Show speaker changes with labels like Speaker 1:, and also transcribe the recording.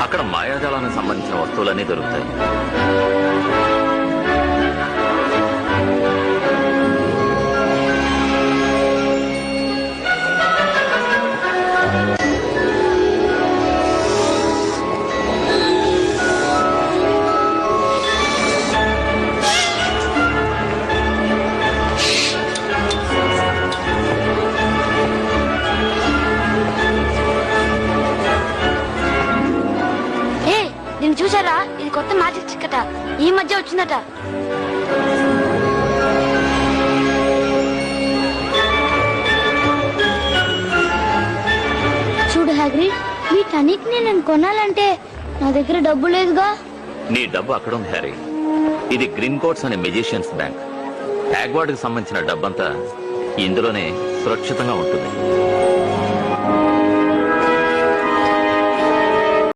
Speaker 1: అక్కడ మాయాజాలానికి సంబంధించిన వస్తువులన్నీ దొరుకుతాయి.
Speaker 2: చూసారా, ఇది కొత్త మ్యాజిక్ చిక్కట, ఈ మధ్య వచ్చిందట. చూడు హ్యాగ్రిడ్, వీటన్నిటిని నేను కొనాలంటే నా దగ్గర డబ్బు లేదుగా.
Speaker 1: నీ డబ్బు అక్కడ ఉంది హ్యారీ. ఇది గ్రీన్ కోట్స్ అనే మెజిషియన్స్ బ్యాంక్. హ్యాగ్వార్డ్ కి సంబంధించిన డబ్బంతా ఇందులోనే సురక్షితంగా ఉంటుంది.